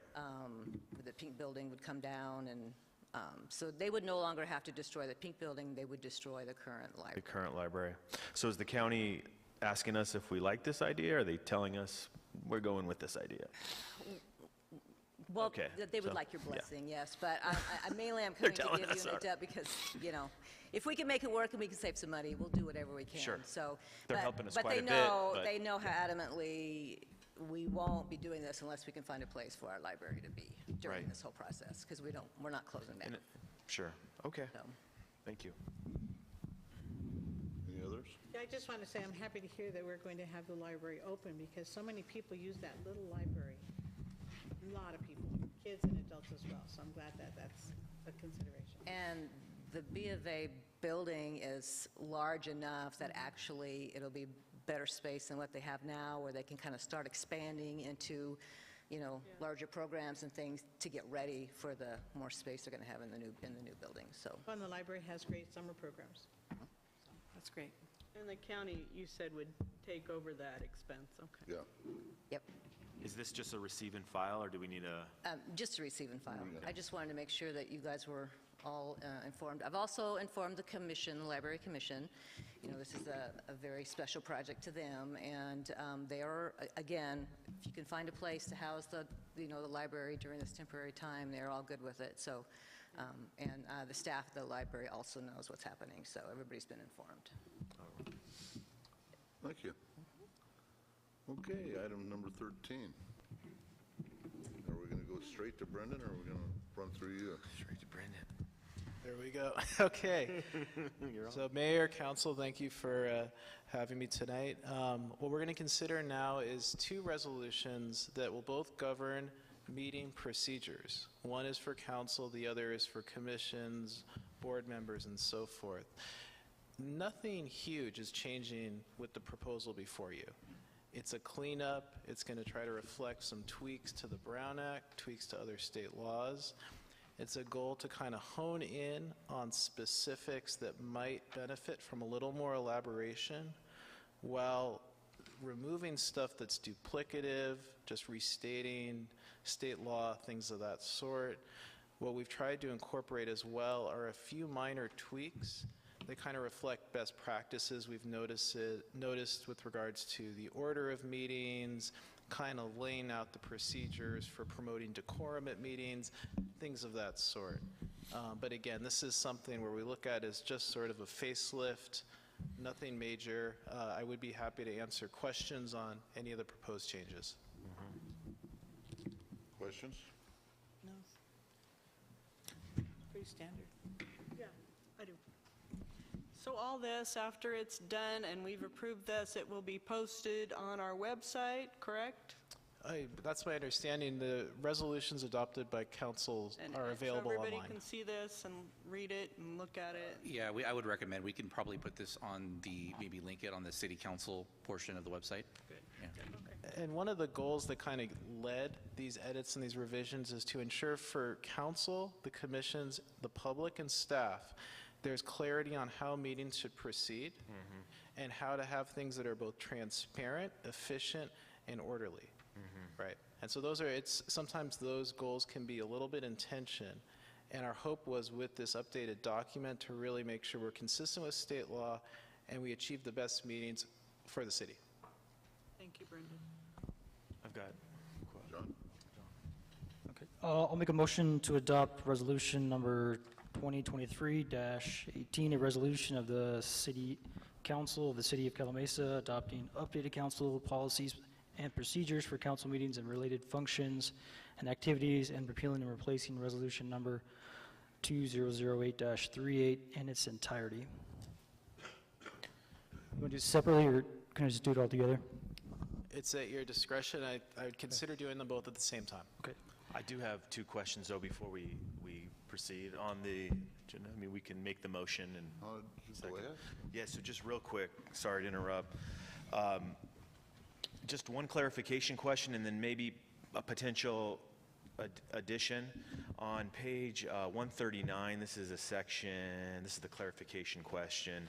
The pink building would come down, and so they would no longer have to destroy the pink building, they would destroy the current library. The current library. So is the county asking us if we like this idea, or are they telling us we're going with this idea? Well, okay, they would like your blessing, yes, but mainly I'm coming to give you an adept because, you know, if we can make it work and we can save some money, we'll do whatever we can. Sure. So, they're helping us quite a bit. But they know how adamantly we won't be doing this unless we can find a place for our library to be during this whole process, because we're not closing down. Sure. Okay. So. Thank you. Any others? Yeah, I just want to say I'm happy to hear that we're going to have the library open, because so many people use that little library. A lot of people, kids and adults as well, so I'm glad that that's a consideration. And the B of A building is large enough that actually it'll be better space than what they have now, where they can kind of start expanding into, you know, larger programs and things to get ready for the more space they're going to have in the new building. So. And the library has great summer programs. So that's great. And the county, you said, would take over that expense, okay. Yeah. Yep. Is this just a receive and file, or do we need a? Just a receive and file. I just wanted to make sure that you guys were all informed. I've also informed the commission, the library commission. You know, this is a very special project to them, and they are, again, if you can find a place to house the library during this temporary time, they're all good with it. So, and the staff of the library also knows what's happening, so everybody's been informed. Thank you. Okay, item number 13. Are we going to to go straight to Brendan, or are we going to run through you? Straight to Brendan. There we go. Okay. So Mayor, Council, thank you for having me tonight. What we're going to consider now is two resolutions that will both govern meeting procedures. One is for council, the other is for commissions, board members, and so forth. Nothing huge is changing with the proposal before you. It's a cleanup. It's going to try to reflect some tweaks to the Brown Act, tweaks to other state laws. It's a goal to kind of hone in on specifics that might benefit from a little more elaboration while removing stuff that's duplicative, just restating state law, things of that sort. What we've tried to incorporate as well are a few minor tweaks that kind of reflect best practices we've noticed with regards to the order of meetings, kind of laying out the procedures for promoting decorum at meetings, things of that sort. But again, this is something where we look at as just sort of a facelift, nothing major. I would be happy to answer questions on any of the proposed changes. Questions? No. Pretty standard. Yeah, I do. So all this, after it's done and we've approved this, it will be posted on our website, correct? That's my understanding. The resolutions adopted by council are available So everybody online. can see this and read it and look at it. Yeah, I would recommend, we can probably put this on maybe link it on the city council portion of the website. Good. Yeah. And one of the goals that kind of led these edits and these revisions is to ensure for council, the commissions, the public, and staff, there's clarity on how meetings should proceed and how to have things that are both transparent, efficient, and orderly. Right. And so sometimes those goals can be a little bit in tension. And our hope was with this updated document to really make sure we're consistent with state law and we achieve the best meetings for the city. Thank you, Brendan. I've got John? Okay. I'll make a motion to adopt resolution number 2023-18, a resolution of the City Council of the City of Calimesa adopting updated council policies and procedures for council meetings and related functions and activities, and repealing and replacing resolution number 2008-38 in its entirety. You want to do it separately, or can I just do it all together? It's at your discretion. I would consider doing them both at the same time. Okay. I do have two questions, though, before we proceed on the agenda. I mean, we can make the motion and... Go ahead. Yeah, so just real quick, sorry to interrupt. Just one clarification question and then maybe a potential addition. On page 139, this is a section, this is the clarification question,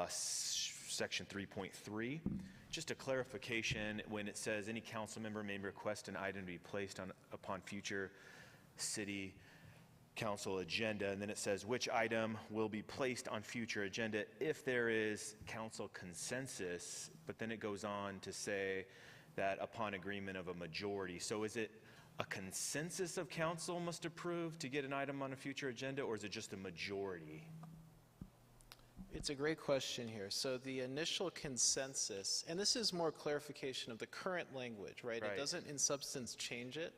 section 3.3. Just a clarification when it says any council member may request an item to be placed upon future city council agenda, and then it says which item will be placed on future agenda if there is council consensus, but then it goes on to say that upon agreement of a majority. So is it a consensus of council must approve to get an item on a future agenda, or is it just a majority? It's a great question here. So the initial consensus, and this is more clarification of the current language, right? It doesn't in substance change it,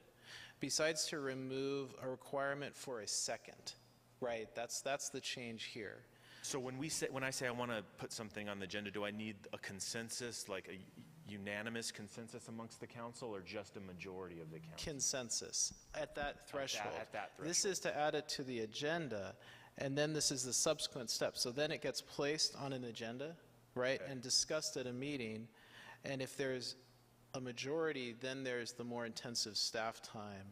besides to remove a requirement for a second, right? That's the change here. So when I say I want to put something on the agenda, do I need a consensus, like a unanimous consensus amongst the council, or just a majority of the council? Consensus at that threshold. At that threshold. This is to add it to the agenda, and then this is the subsequent step. So then it gets placed on an agenda, right, and discussed at a meeting, and if there's a majority, then there's the more intensive staff time,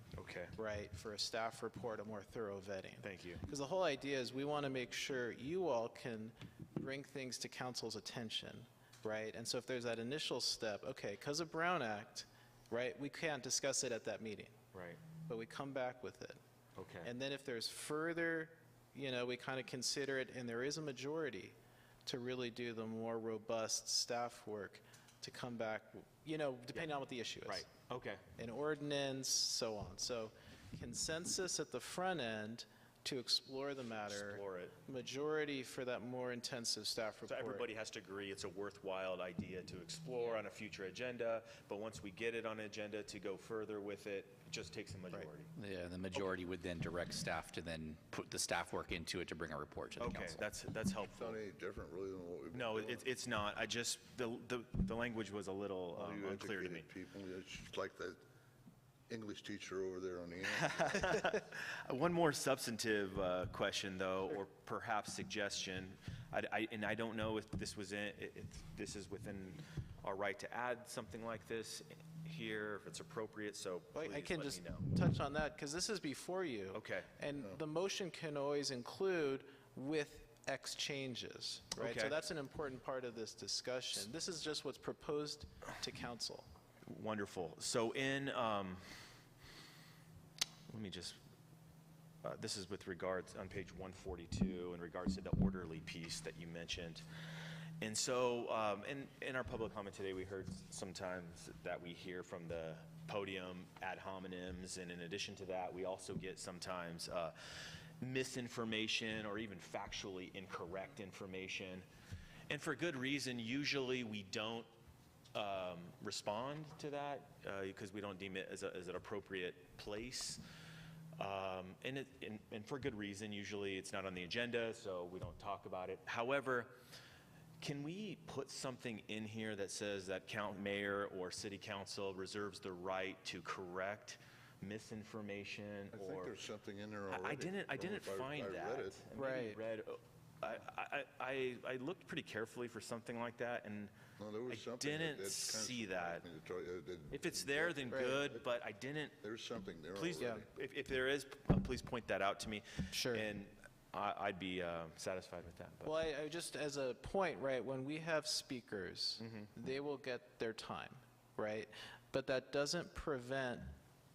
right, for a staff report, a more thorough vetting. Thank you. Because the whole idea is we want to make sure you all can bring things to council's attention, right? And so if there's that initial step, okay, because of Brown Act, right, we can't discuss it at that meeting. Right. But we come back with it. Okay. And then if there's further, we kind of consider it, and there is a majority to really do the more robust staff work to come back, depending on what the issue is. Right, okay. An ordinance, so on. So consensus at the front end to explore the matter. Explore it. Majority for that more intensive staff So report. everybody has to agree it's a worthwhile idea to explore on a future agenda, but once we get it on an agenda to go further with it, it just takes a majority. Yeah, the majority would then direct staff to then put the staff work into it to bring a report to the Okay, council. that's It's helpful. not any different really than what we've been No, doing. it's not. I just, the language was a little All you unclear to me. educated people, it's like the English teacher over there on the end. One more substantive question, though, or perhaps suggestion. And I don't know if this was if this is within our right to add something like this here, if it's appropriate. So Well, please I can let just me know. touch on that, because this is before you. Okay. And the motion can always include with X changes, right? Okay. So that's an important part of this discussion. This is just what's proposed to council. Wonderful. So in, let me just, this is with regards, on page 142, in regards to the orderly piece that you mentioned. And so, in our public comment today, we heard sometimes that we hear from the podium ad hominems, and in addition to that, we also get sometimes misinformation or even factually incorrect information. And for good reason, usually we don't respond to that because we don't deem it as an appropriate place. And for good reason, usually it's not on the agenda, so we don't talk about it. However, can we put something in here that says that mayor or city council reserves the right to correct misinformation? I think there's something in there already. I didn't find that. I read it. Right. I looked pretty carefully for something like that, and No, there was I something didn't that see that. surprised me to tell you. If it's there, then good, but I didn't. There's something there Please, already. if there is, please point that out to me. Sure. And I'd be satisfied with that. But. Well, I just as a point, right, when we have speakers, they will get their time, right? But that doesn't prevent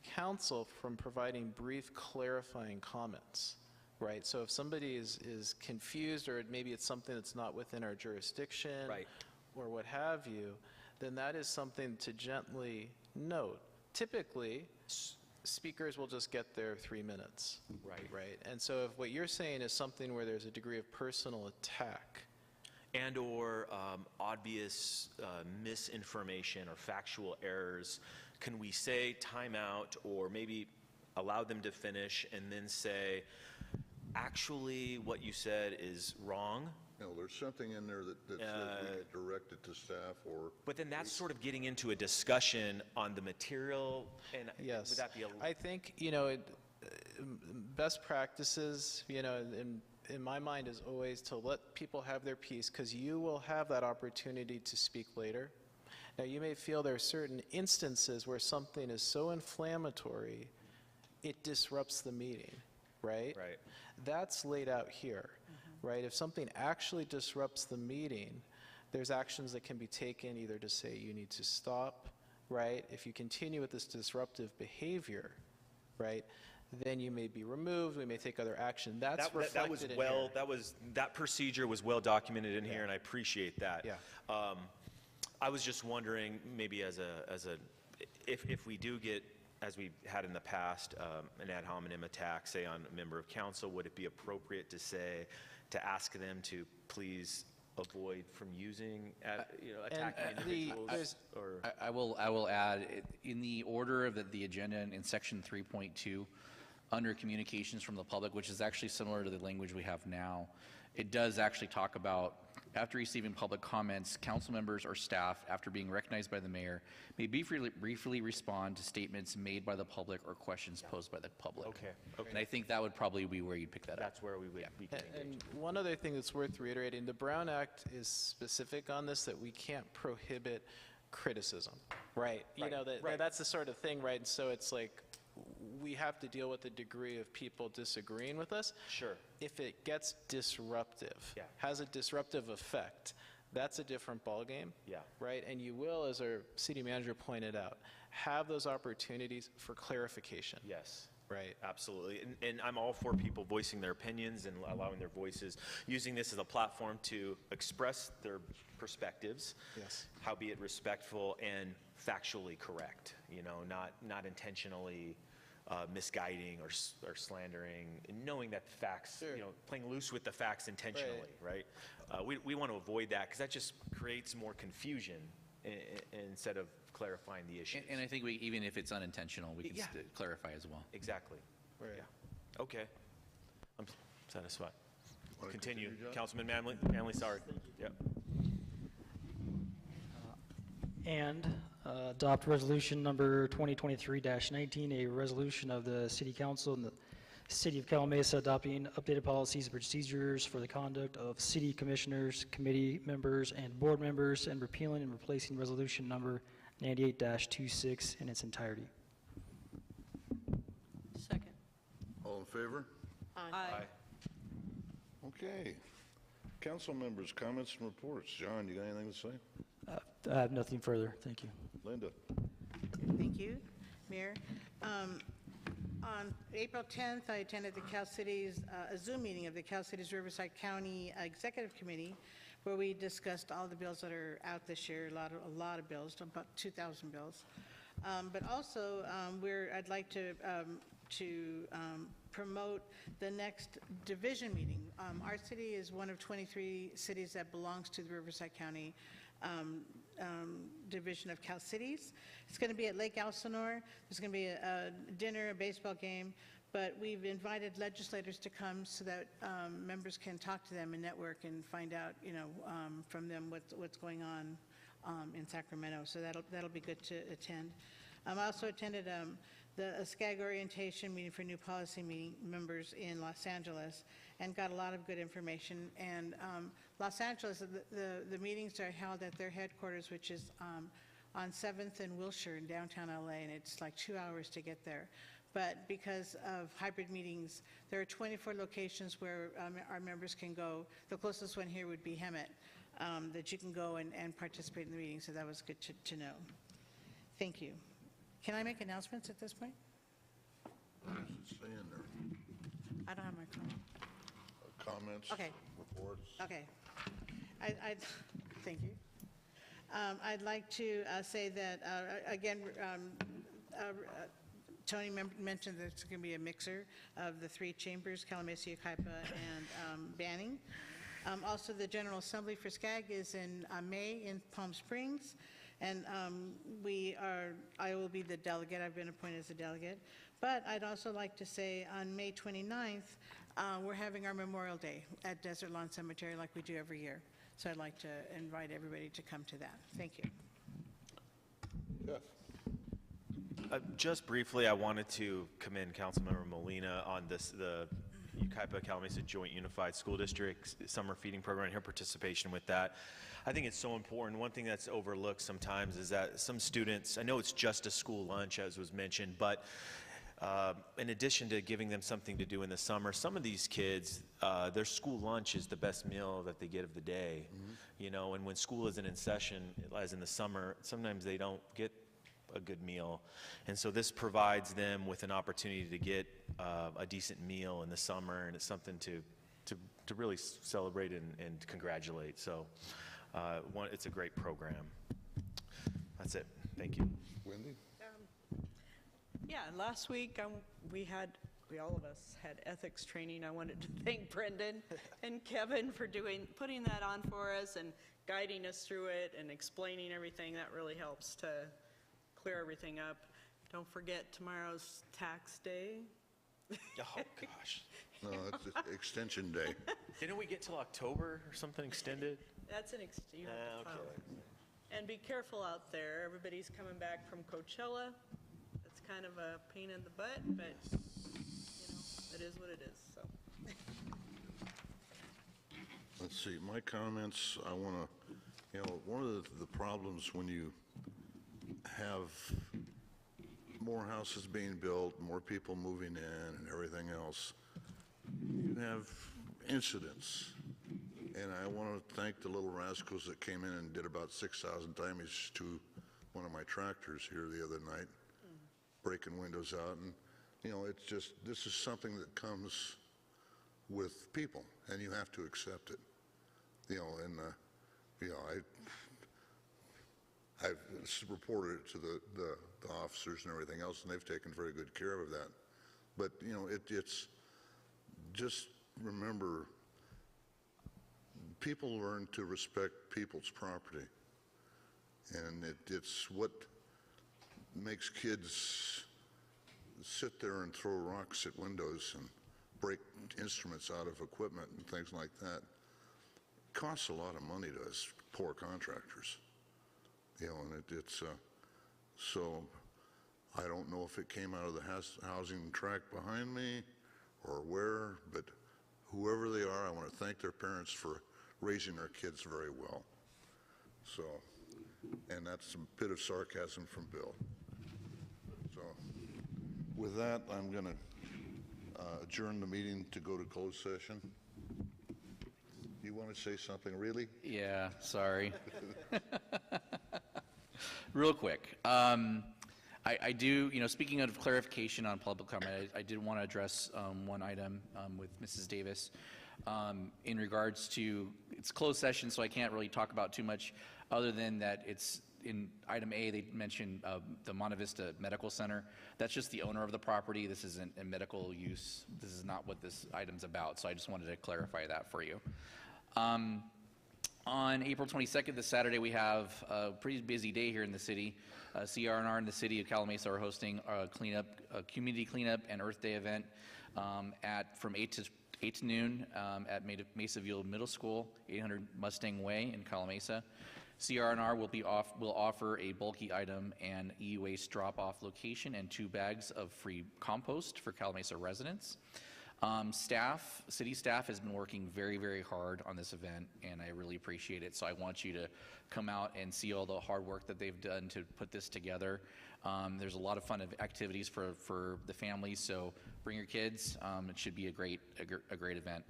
council from providing brief clarifying comments, right? So if somebody is confused, or maybe it's something that's not within our jurisdiction, Right. or what have you, then that is something to gently note. Typically, speakers will just get their 3 minutes. Right? And so if what you're saying is something where there's a degree of personal attack, and or obvious misinformation or factual errors, can we say timeout, or maybe allow them to finish and then say, actually, what you said is wrong? No, there's something in there that says we can direct it to staff or. But then that's sort of getting into a discussion on the material, and yes. would that be a... I think, best practices, in my mind is always to let people have their piece, because you will have that opportunity to speak later. Now, you may feel there are certain instances where something is so inflammatory, it disrupts the meeting, right? Right. That's laid out here, right? If something actually disrupts the meeting, there's actions that can be taken either to say you need to stop, right? If you continue with this disruptive behavior, right, then you may be removed, we may take other action. That's reflected in here. That procedure was well documented in here, and I appreciate that. Yeah. I was just wondering, maybe if we do get, as we had in the past, an ad hominem attack, say on a member of council, would it be appropriate to ask them to please avoid from using, attacking individuals? I will add, in the order of the agenda in section 3.2, under communications from the public, which is actually similar to the language we have now, it does actually talk about, after receiving public comments, council members or staff, after being recognized by the mayor, may briefly respond to statements made by the public or questions posed by the public. Okay. And I think that would probably be where you'd pick that up. That's where we would be engaged. And one other thing that's worth reiterating, the Brown Act is specific on this, that we can't prohibit criticism, right? That's the sort of thing, right? And so it's like, we have to deal with the degree of people disagreeing with us. Sure. If it gets disruptive, has a disruptive effect, that's a different ballgame. Yeah. Right? And you will, as our city manager pointed out, have those opportunities for clarification. Yes. Right. Absolutely. And I'm all for people voicing their opinions and allowing their voices, using this as a platform to express their perspectives. Yes. Howbeit respectful and factually correct, not intentionally misguiding or slandering, and knowing that the facts, playing loose with the facts intentionally, right? We want to avoid that because that just creates more confusion instead of clarifying the issues. And I think even if it's unintentional, we can clarify as well. Exactly. Right. Yeah. Okay. I'm satisfied. Wanna Continue. John? Councilman Manley, sorry. Yep. And adopt resolution number 2023-19, a resolution of the City Council and the City of Calimesa adopting updated policies and procedures for the conduct of city commissioners, committee members, and board members, and repealing and replacing resolution number 98-26 in its entirety. Second. All in favor? Aye. Okay. Council members, comments and reports. John, you got anything to say? I have nothing further. Thank you. Linda? Thank you, Mayor. On April 10th, I attended the Cal Cities, a Zoom meeting of the Cal Cities Riverside County Executive Committee, where we discussed all the bills that are out this year, a lot of bills, about 2,000 bills. But also, I'd like to promote the next division meeting. Our city is one of 23 cities that belongs to the Riverside County division of Cal Cities. It's going to be at Lake Elsinore. There's going to be a dinner, a baseball game, but we've invited legislators to come so that members can talk to them and network and find out, from them what's going on in Sacramento. So that'll be good to attend. I also attended the SCAG orientation meeting for new policy members in Los Angeles and got a lot of good information. And Los Angeles, the meetings are held at their headquarters, which is on 7th and Wilshire in downtown LA, and it's like 2 hours to get there. But because of hybrid meetings, there are 24 locations where our members can go. The closest one here would be Hemet, that you can go and participate in the meeting, so that was good to know. Thank you. Can I make announcements at this point? What does it say in there? I don't have my phone. Comments? Okay. Reports? Okay. Thank you. I'd like to say that, again, Tony mentioned there's going to be a mixer of the three chambers, Calimesa, Yucaipa, and Banning. Also, the General Assembly for SCAG is in May in Palm Springs. And I will be the delegate. I've been appointed as a delegate. But I'd also like to say on May 29th, we're having our Memorial Day at Desert Lawn Cemetery like we do every year. So I'd like to invite everybody to come to that. Thank you. Jeff? Just briefly, I wanted to commend Councilmember Molina on the Yucaipa Calimesa Joint Unified School District summer feeding program and her participation with that. I think it's so important. One thing that's overlooked sometimes is that some students, I know it's just a school lunch as was mentioned, but in addition to giving them something to do in the summer, some of these kids, their school lunch is the best meal that they get of the day. And when school isn't in session, as in the summer, sometimes they don't get a good meal. And so this provides them with an opportunity to get a decent meal in the summer, and it's something to really celebrate and congratulate. So it's a great program. That's it. Thank you. Wendy? Yeah, last week we all of us had ethics training. I wanted to thank Brendan and Kevin for putting that on for us and guiding us through it and explaining everything. That really helps to clear everything up. Don't forget tomorrow's tax day. Oh, gosh. No, it's extension day. Didn't we get till October or something extended? That's an you have to file. And be careful out there. Everybody's coming back from Coachella. It's kind of a pain in the butt, but it is what it is. So. Let's see, my comments, I want to, one of the problems when you have more houses being built, more people moving in and everything else, you have incidents. And I want to thank the little rascals that came in and did about 6,000 damage to one of my tractors here the other night, breaking windows out. And, it's just, this is something that comes with people, and you have to accept it. I've reported it to the officers and everything else, and they've taken very good care of that. But, you know, it's just remember, people learn to respect people's property. And it's what makes kids sit there and throw rocks at windows and break instruments out of equipment and things like that. It costs a lot of money to us poor contractors. You know, and so I don't know if it came out of the housing tract behind me or where, but whoever they are, I want to thank their parents for raising their kids very well. So, and that's a bit of sarcasm from Bill. So, with that, I'm going to adjourn the meeting to go to closed session. You want to say something, really? Yeah, sorry. Real quick. I do, you know, speaking of clarification on public comment, I did want to address one item with Mrs. Davis in regards to, it's closed session, so I can't really talk about too much other than that it's in item A, they mentioned the Monte Vista Medical Center. That's just the owner of the property. This isn't a medical use. This is not what this item's about, so I just wanted to clarify that for you. On April 22nd, this Saturday, we have a pretty busy day here in the city. CR&R and the city of Calimesa are hosting a community cleanup and Earth Day event from 8 to noon at Mesa View Middle School, 800 Mustang Way in Calimesa. CR&R will offer a bulky item and e-waste drop-off location and 2 bags of free compost for Calimesa residents. City staff has been working very, very hard on this event, and I really appreciate it. So I want you to come out and see all the hard work that they've done to put this together. There's a lot of fun activities for the families, so bring your kids. It should be a great event.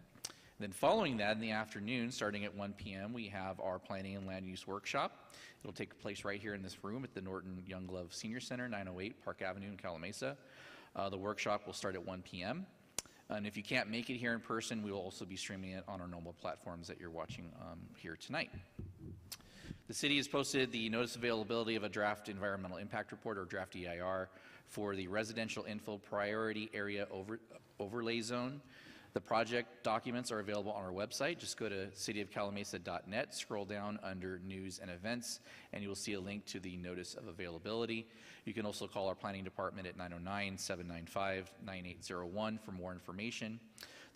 Then following that, in the afternoon, starting at 1 p.m., we have our Planning and Land Use Workshop. It'll take place right here in this room at the Norton Young Love Senior Center, 908 Park Avenue in Calimesa. The workshop will start at 1 p.m. And if you can't make it here in person, we will also be streaming it on our normal platforms that you're watching here tonight. The city has posted the notice availability of a draft environmental impact report, or draft EIR, for the residential infill priority area overlay zone. The project documents are available on our website. Just go to cityofcalimesa.net, scroll down under news and events, and you will see a link to the notice of availability. You can also call our planning department at 909-795-9801 for more information.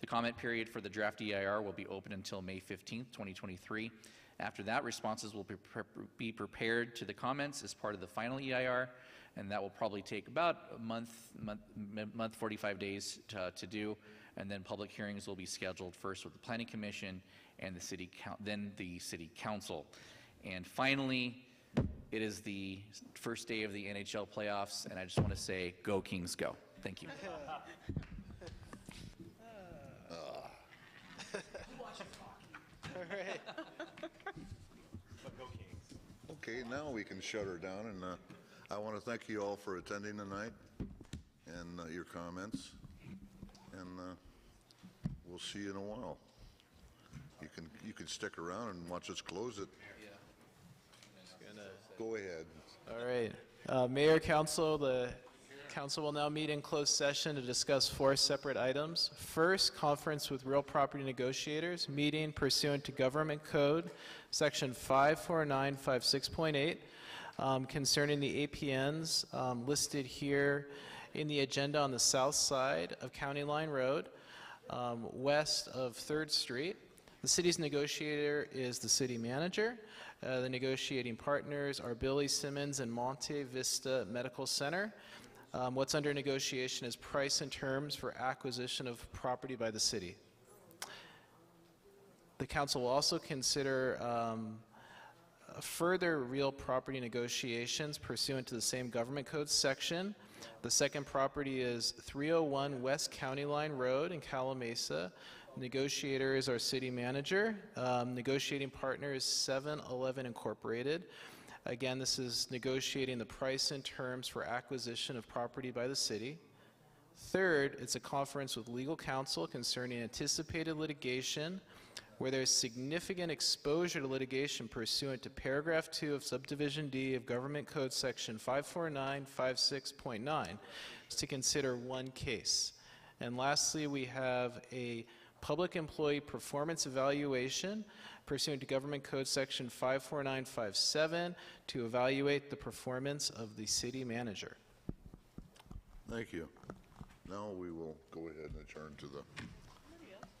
The comment period for the draft EIR will be open until May 15th, 2023. After that, responses will be prepared to the comments as part of the final EIR, and that will probably take about a month 45 days to do. And then public hearings will be scheduled first with the Planning Commission and then the City Council. And finally, it is the first day of the NHL playoffs, and I just want to say, go Kings, go. Thank you. All right. But go Kings. Okay, now we can shut her down, and I want to thank you all for attending tonight and your comments, and we'll see you in a while. You can stick around and watch us close it. Go ahead. All right. Mayor, Council, the Council will now meet in closed session to discuss 4 separate items. First, conference with real property negotiators, meeting pursuant to Government Code, Section 54956.8, concerning the APNs listed here in the agenda on the south side of County Line Road, west of 3rd Street. The city's negotiator is the city manager. The negotiating partners are Billy Simmons and Monte Vista Medical Center. What's under negotiation is price and terms for acquisition of property by the city. The council will also consider further real property negotiations pursuant to the same government code section. The second property is 301 West County Line Road in Calimesa. Negotiator is our city manager. Negotiating partner is 7-Eleven Incorporated. Again, this is negotiating the price and terms for acquisition of property by the city. Third, it's a conference with legal counsel concerning anticipated litigation where there is significant exposure to litigation pursuant to paragraph 2 of subdivision D of Government Code section 54956.9, is to consider one case. And lastly, we have a public employee performance evaluation pursuant to Government Code section 54957 to evaluate the performance of the city manager. Thank you. Now we will go ahead and adjourn to the